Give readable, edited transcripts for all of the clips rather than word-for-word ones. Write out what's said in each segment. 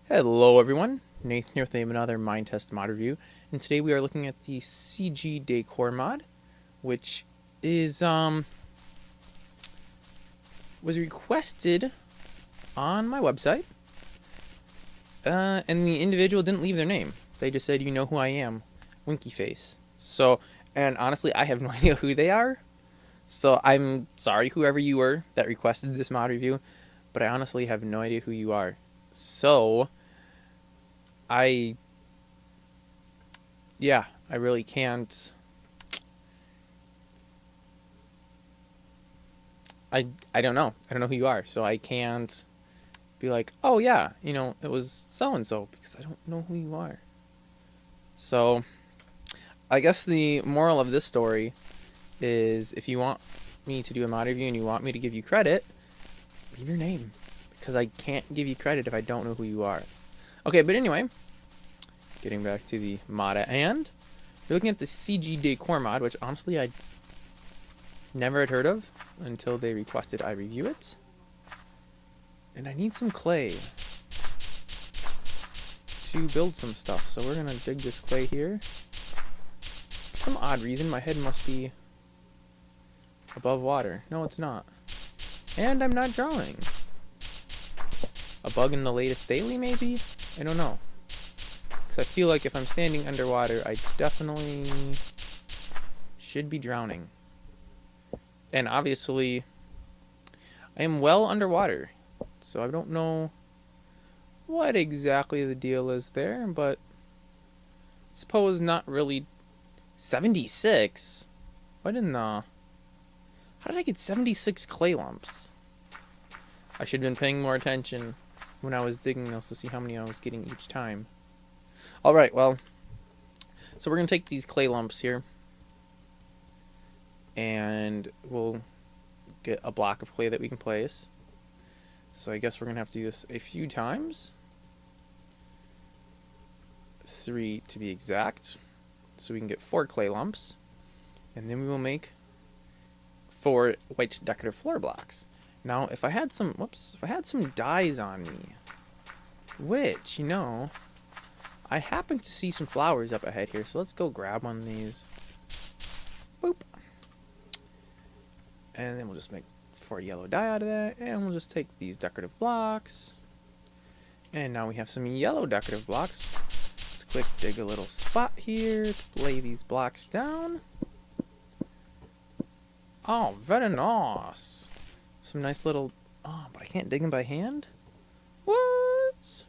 Hello everyone, Nathan here with another Minetest Mod review, and today we are looking at the CG Decor mod, which is was requested on my website, and the individual didn't leave their name. They just said, "You know who I am," winky face. So, and honestly, I have no idea who they are. So I'm sorry, whoever you were that requested this mod review, but I honestly have no idea who you are. So I I really can't. I don't know. I don't know who you are, so I can't be like, oh yeah, it was so and so because I don't know who you are. So I guess the moral of this story is if you want me to do a mod review and you want me to give you credit, leave your name because I can't give you credit if I don't know who you are. Okay, but anyway, getting back to the mod at hand. You're looking at the CG Decor mod, which honestly I never had heard of until they requested I review it. And I need some clay to build some stuff. So we're going to dig this clay here. For some odd reason, my head must be above water. No, it's not. And I'm not drowning. A bug in the latest daily, maybe? I don't know. I feel like if I'm standing underwater, I definitely should be drowning. And obviously, I am well underwater. So I don't know what exactly the deal is there, but I suppose not really. 76? What in the... How did I get 76 clay lumps? I should have been paying more attention when I was digging those to see how many I was getting each time. Alright, well, so we're going to take these clay lumps here, and we'll get a block of clay that we can place. So I guess we're going to have to do this a few times. 3 to be exact. So we can get 4 clay lumps, and then we will make 4 white decorative floor blocks. Now, if I had some dyes on me, which, I happen to see some flowers up ahead here, so let's go grab one of these. Boop. And then we'll just make 4 yellow dye out of that, and we'll just take these decorative blocks. And now we have some yellow decorative blocks. Let's quick dig a little spot here to lay these blocks down. Oh, very nice. Some nice little... Oh, but I can't dig them by hand? What?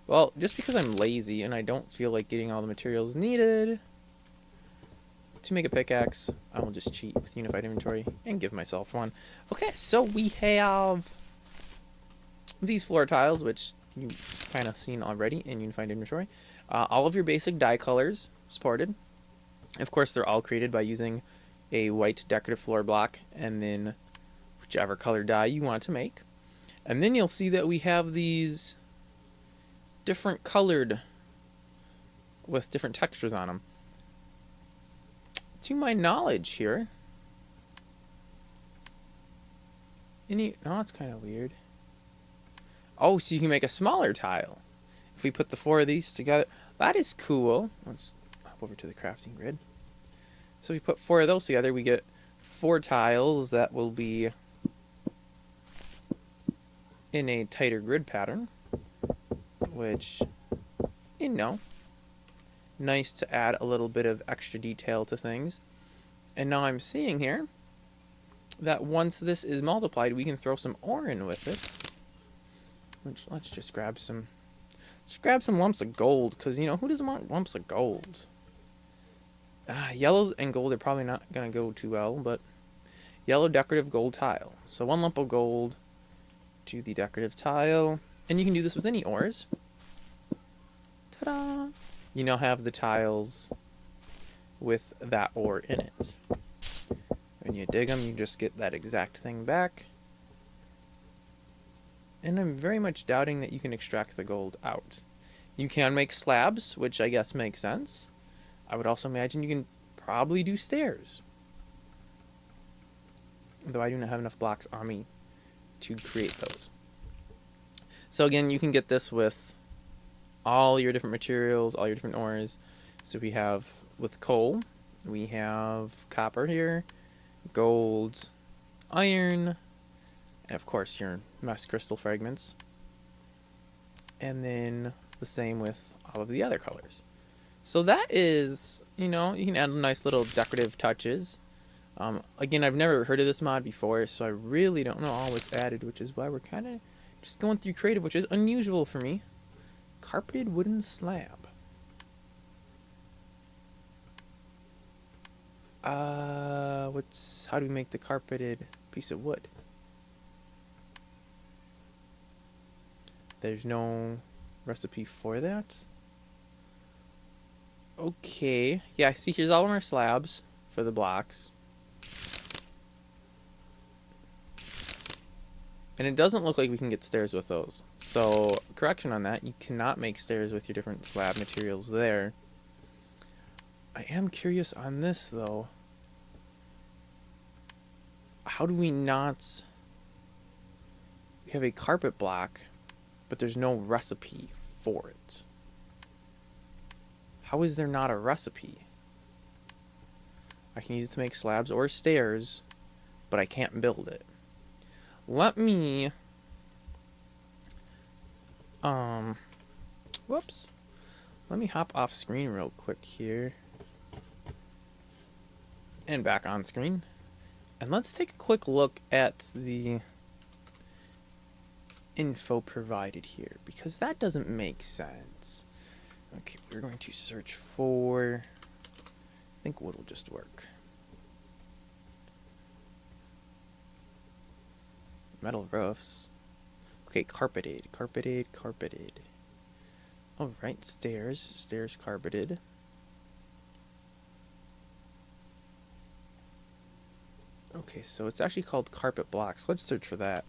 Well, just because I'm lazy and I don't feel like getting all the materials needed to make a pickaxe, I will just cheat with unified inventory and give myself one. Okay, so we have these floor tiles, which you've kind of seen already in unified inventory. All of your basic dye colors supported. Of course, they're all created by using a white decorative floor block and then whichever color dye you want to make. And then you'll see that we have these different colored with different textures on them. To my knowledge here, no, it's kind of weird. Oh, so you can make a smaller tile. If we put the 4 of these together, that is cool. Let's hop over to the crafting grid. So if we put 4 of those together, we get 4 tiles that will be in a tighter grid pattern, which, nice to add a little bit of extra detail to things. And now I'm seeing here that once this is multiplied, we can throw some ore in with it. Which, let's just grab some lumps of gold, because, who doesn't want lumps of gold? Yellows and gold are probably not going to go too well, but yellow decorative gold tile. So 1 lump of gold to the decorative tile. And you can do this with any ores. Ta-da! You now have the tiles with that ore in it. When you dig them, you just get that exact thing back. And I'm very much doubting that you can extract the gold out. You can make slabs, which I guess makes sense. I would also imagine you can probably do stairs. Though I do not have enough blocks on me to create those. So again, you can get this with all your different materials, all your different ores. So we have, with coal, we have copper here, gold, iron, and of course your mesh crystal fragments. And then the same with all of the other colors. So that is, you know, you can add nice little decorative touches. Again, I've never heard of this mod before, so I really don't know all what's added, which is why we're kind of just going through creative, which is unusual for me. Carpeted wooden slab. How do we make the carpeted piece of wood? There's no recipe for that. Okay, yeah, I see here's all of our slabs for the blocks. And it doesn't look like we can get stairs with those. So, correction on that, you cannot make stairs with your different slab materials there. I am curious on this, though. How do we not... We have a carpet block, but there's no recipe for it. How is there not a recipe? I can use it to make slabs or stairs, but I can't build it. Let me... Whoops. Let me hop off screen real quick here. And back on screen. And let's take a quick look at the info provided here, because that doesn't make sense. Okay, we're going to search for... I think wood will just work. Metal roofs. Okay, carpeted. Alright, stairs carpeted. Okay, so it's actually called carpet blocks. Let's search for that.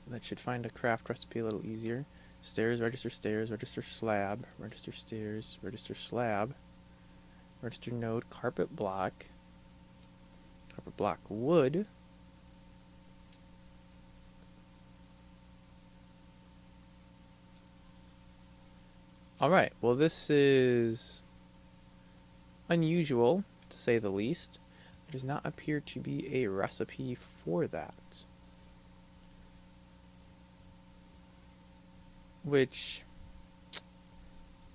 That should find a craft recipe a little easier. Stairs, register slab, register stairs, register slab, register node, carpet block wood. Alright, well this is unusual, to say the least. There does not appear to be a recipe for that. Which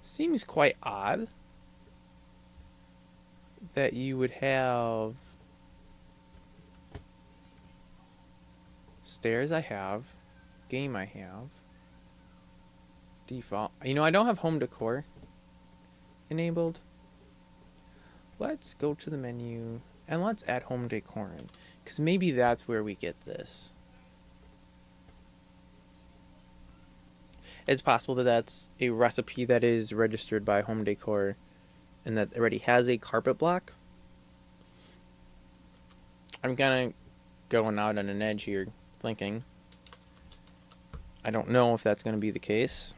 seems quite odd that you would have stairs. I have game. I have default. You know, I don't have home decor enabled. Let's go to the menu and let's add home decor in, because maybe that's where we get this. It's possible that that's a recipe that is registered by Home Decor and that already has a carpet block. I'm kind of going out on an edge here, thinking. I don't know if that's going to be the case.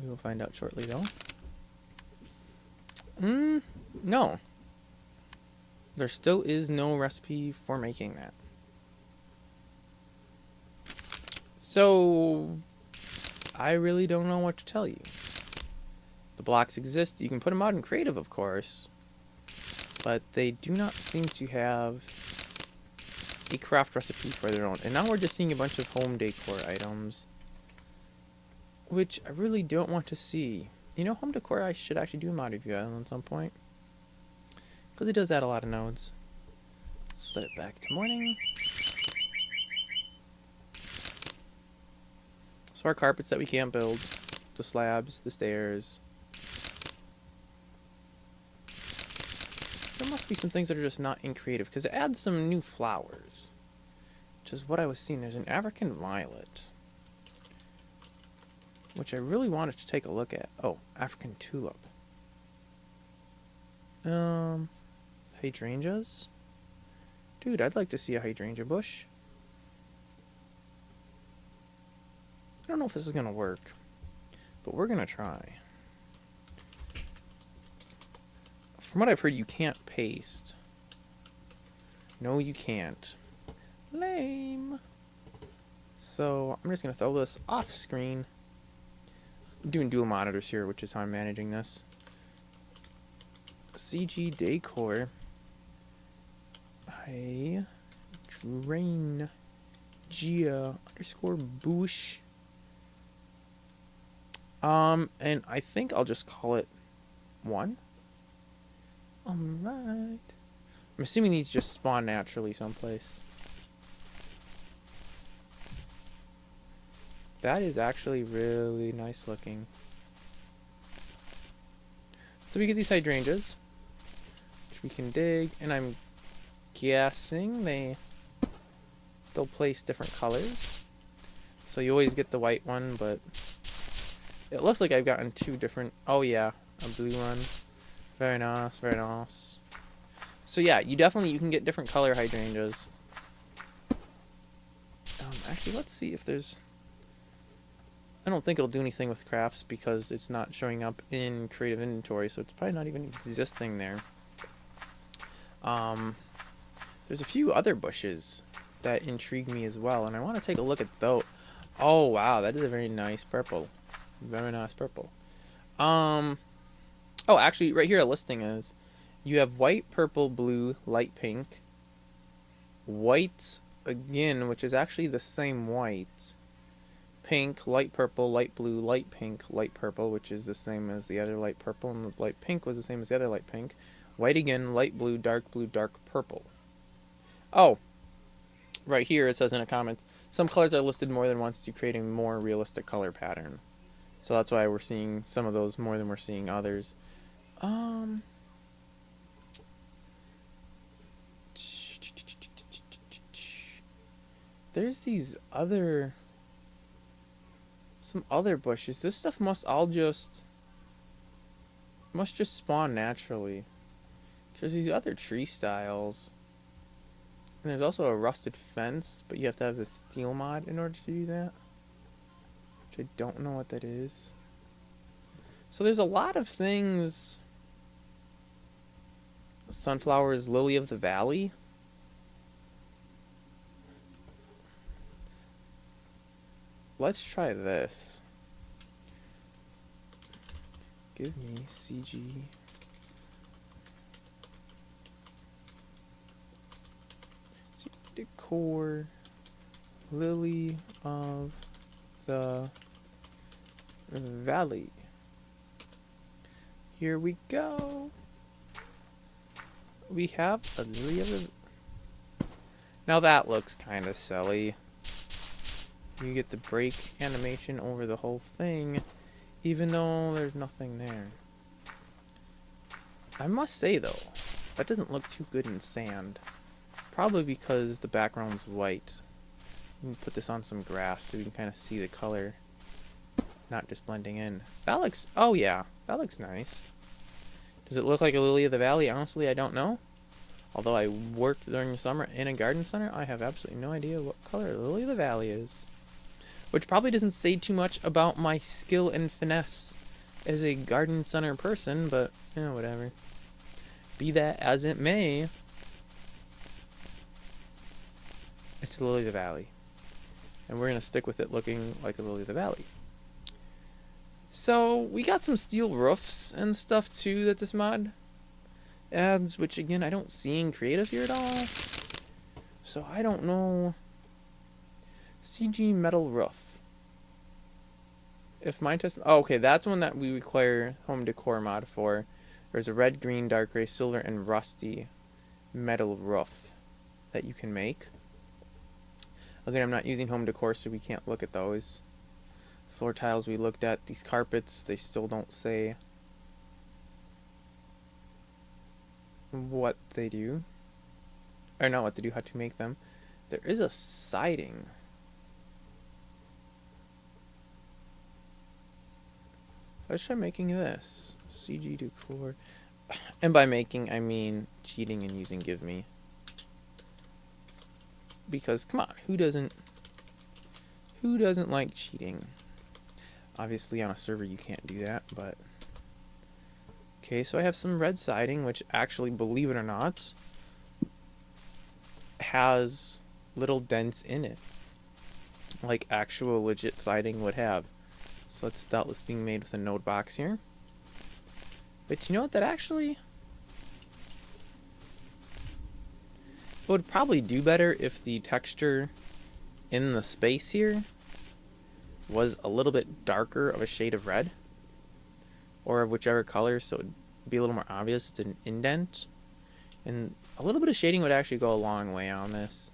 We will find out shortly, though. No. There still is no recipe for making that. So... I really don't know what to tell you. The blocks exist. You can put them out in creative, of course, but they do not seem to have a craft recipe for their own. And now we're just seeing a bunch of home decor items, which I really don't want to see. You know, home decor, I should actually do a mod review on at some point, because it does add a lot of nodes. Let's set it back to morning. So our carpets that we can't build, the slabs, the stairs. There must be some things that are just not in creative, because it adds some new flowers, which is what I was seeing. There's an African violet, which I really wanted to take a look at. Oh, African tulip. Hydrangeas? Dude, I'd like to see a hydrangea bush. I don't know if this is going to work, but we're going to try. From what I've heard, you can't paste. No, you can't. Lame. So I'm just going to throw this off screen. I'm doing dual monitors here, which is how I'm managing this. CG Decor. Drain Gia underscore Boosh. And I think I'll just call it 1. Alright. I'm assuming these just spawn naturally someplace. That is actually really nice looking. So we get these hydrangeas, which we can dig, and I'm guessing they'll place different colors. So you always get the white one, but it looks like I've gotten 2 different. Oh yeah, a blue one. Very nice, very nice. So yeah, you can get different color hydrangeas. Actually, let's see if there's. I don't think it'll do anything with crafts because it's not showing up in creative inventory, so it's probably not even existing there. There's a few other bushes that intrigue me as well, and I want to take a look at those. Oh wow, that is a very nice purple. Very nice purple. Oh, actually, right here a listing is you have white, purple, blue, light pink, white again, which is actually the same white. Pink, light purple, light blue, light pink, light purple, which is the same as the other light purple, and the light pink was the same as the other light pink. White again, light blue, dark purple. Oh, right here it says in the comments, some colors are listed more than once to create a more realistic color pattern. So that's why we're seeing some of those more than we're seeing others. There's some other bushes. This stuff must just spawn naturally. There's these other tree styles. And there's also a rusted fence, but you have to have the steel mod in order to do that. Which I don't know what that is. So there's a lot of things. Sunflowers, lily of the valley. Let's try this. Give me CG. Decor. Lily of the Valley. Here we go. We have a lily of the... Now that looks kind of silly. You get the break animation over the whole thing, even though there's nothing there. I must say though, that doesn't look too good in sand. Probably because the background's white. You can put this on some grass so you can kind of see the color, not just blending in. That looks, oh yeah, that looks nice. Does it look like a lily of the valley? Honestly, I don't know. Although I worked during the summer in a garden center, I have absolutely no idea what color lily of the valley is. Which probably doesn't say too much about my skill and finesse as a garden center person, but, whatever. Be that as it may. It's a lily of the valley. And we're going to stick with it looking like a lily of the valley. So, we got some steel roofs and stuff too that this mod adds, which again, I don't see in creative here at all. So, I don't know. CG metal roof. If Minetest... Oh, okay, that's one that we require home decor mod for. There's a red, green, dark gray, silver, and rusty metal roof that you can make. Again, I'm not using home decor, so we can't look at those. Floor tiles we looked at. These carpets, they still don't say what they do. Or not what they do, how to make them. There is a siding. Let's try making this. CG Decor. And by making, I mean cheating and using give me. Because, come on, who doesn't like cheating? Obviously, on a server, you can't do that, but... Okay, so I have some red siding, which actually, believe it or not, has little dents in it. like actual legit siding would have. So let's doubtless being made with a node box here. But you know what, that actually would probably do better if the texture in the space here was a little bit darker of a shade of red, or of whichever color, so it'd be a little more obvious it's an indent. And a little bit of shading would actually go a long way on this.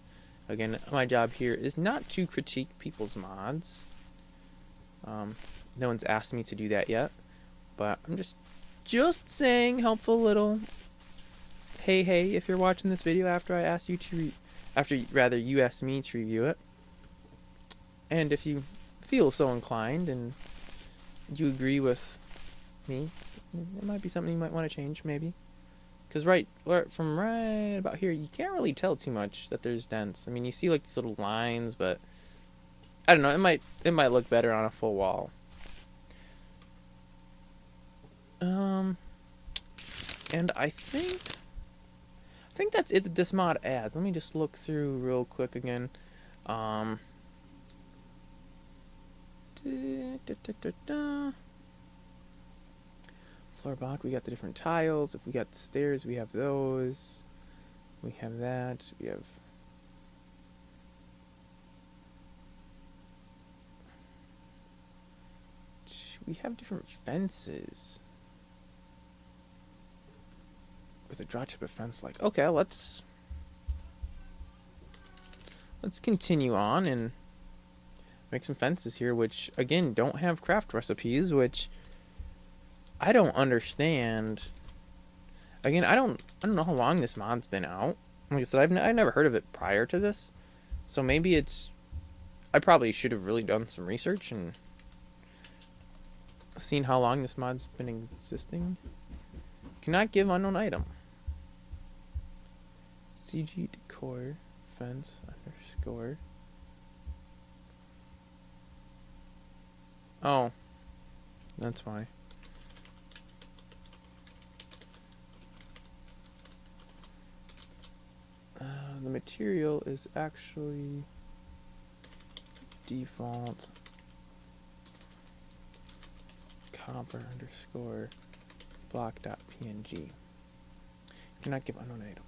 Again, my job here is not to critique people's mods. No one's asked me to do that yet, but I'm just saying, helpful little hey if you're watching this video after I asked you to you asked me to review it. And if you feel so inclined and you agree with me, it might be something you might want to change, maybe. Because from right about here, you can't really tell too much that there's dents. I mean, you see like these little lines, but I don't know. It might look better on a full wall. And I think that's it that this mod adds. Let me just look through real quick again. Floor block, we got the different tiles. If we got stairs, we have those. We have that. We have different fences. What's a draw type of fence like? Okay, let's continue on and make some fences here, which again don't have craft recipes, which I don't understand. Again, I don't know how long this mod's been out. Like I said, I've never heard of it prior to this, so maybe I probably should have really done some research and seen how long this mod's been existing. Cannot give unknown item. CG Decor fence _ Oh, that's why. The material is actually default copper _ block.png. Cannot give unknown item.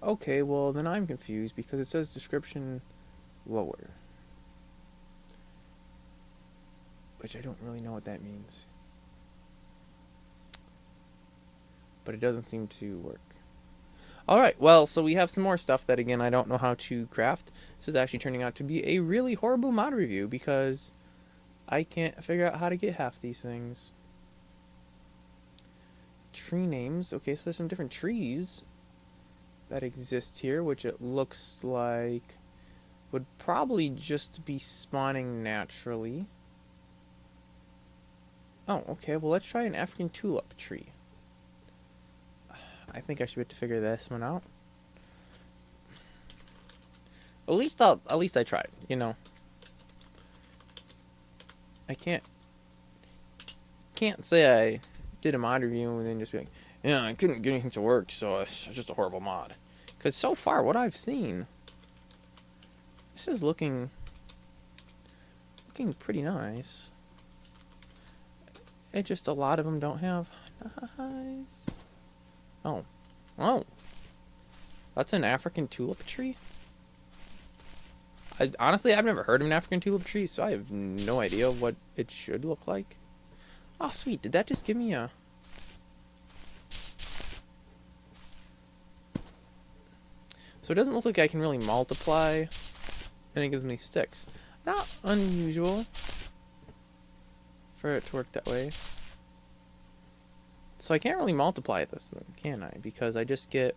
Okay, well then I'm confused because it says description lower, which I don't really know what that means, but it doesn't seem to work. Alright, well, so we have some more stuff that, again, I don't know how to craft. This is actually turning out to be a really horrible mod review because I can't figure out how to get half these things. Tree names. Okay, so there's some different trees that exist here, which it looks like would probably just be spawning naturally. Oh, okay, well, let's try an African tulip tree. I think I should be able to figure this one out. At least I tried, you know. I can't say I did a mod review and then just be like, yeah, I couldn't get anything to work, so it's just a horrible mod. Because so far, what I've seen, this is looking pretty nice. It just, a lot of them don't have nice. Oh, that's an African tulip tree? Honestly, I've never heard of an African tulip tree, so I have no idea what it should look like. Oh, sweet. Did that just give me a... So it doesn't look like I can really multiply, and it gives me sticks. Not unusual for it to work that way. So I can't really multiply this thing, can I? Because I just get...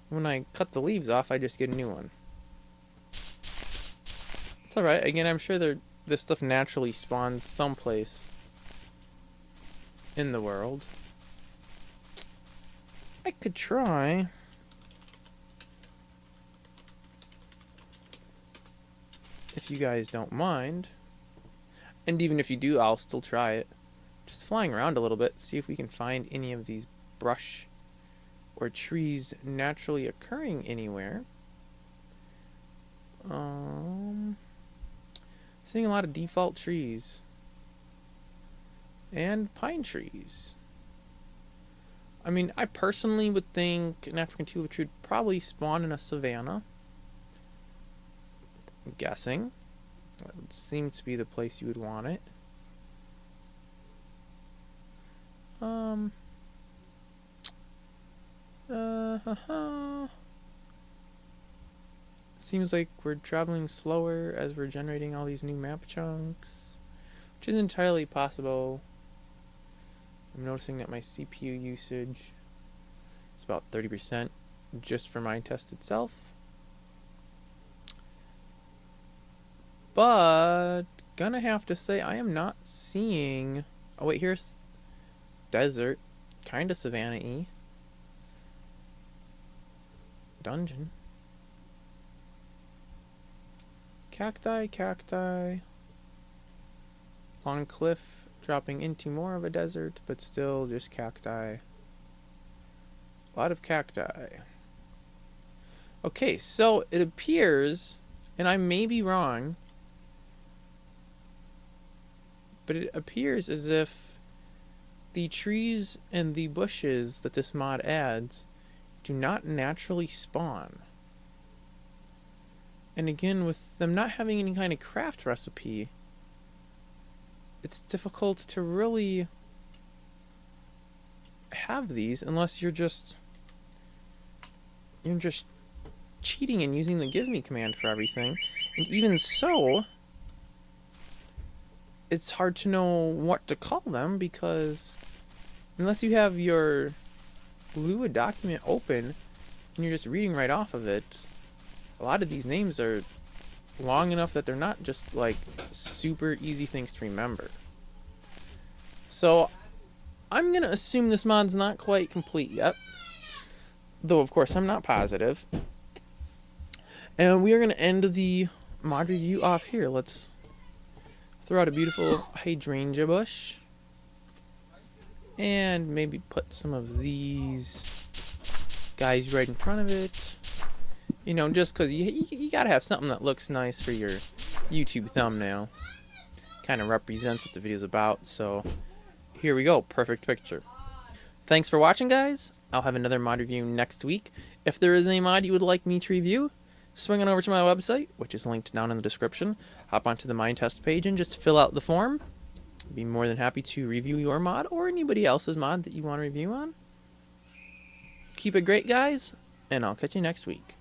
When I cut the leaves off, I just get a new one. It's alright. Again, I'm sure this stuff naturally spawns someplace in the world. I could try. If you guys don't mind. And even if you do, I'll still try it. Just flying around a little bit, see if we can find any of these brush or trees naturally occurring anywhere. Seeing a lot of default trees. And pine trees. I mean, I personally would think an African tulip tree would probably spawn in a savanna. I'm guessing. That would seem to be the place you would want it. Seems like we're traveling slower as we're generating all these new map chunks, which is entirely possible. I'm noticing that my CPU usage is about 30% just for Minetest itself. But gonna have to say I am not seeing. Oh wait, here's desert, kind of savanna-y. Dungeon. Cacti. Long cliff dropping into more of a desert, but still just cacti. A lot of cacti. Okay, so it appears, and I may be wrong, but it appears as if the trees and the bushes that this mod adds do not naturally spawn. And again, with them not having any kind of craft recipe, it's difficult to really have these unless you're just cheating and using the give me command for everything. And even so, it's hard to know what to call them, because unless you have your Lua document open and you're just reading right off of it, a lot of these names are long enough that they're not just like super easy things to remember. So I'm gonna assume this mod's not quite complete yet, though of course I'm not positive. And we are gonna end the mod review off here. Let's throw out a beautiful hydrangea bush and maybe put some of these guys right in front of it. You know, just because you gotta have something that looks nice for your YouTube thumbnail. Kind of represents what the video's about, so here we go. Perfect picture. Thanks for watching, guys. I'll have another mod review next week. If there is a mod you would like me to review, swing on over to my website, which is linked down in the description. Hop onto the Minetest page and just fill out the form. I'd be more than happy to review your mod or anybody else's mod that you want to review on. Keep it great, guys, and I'll catch you next week.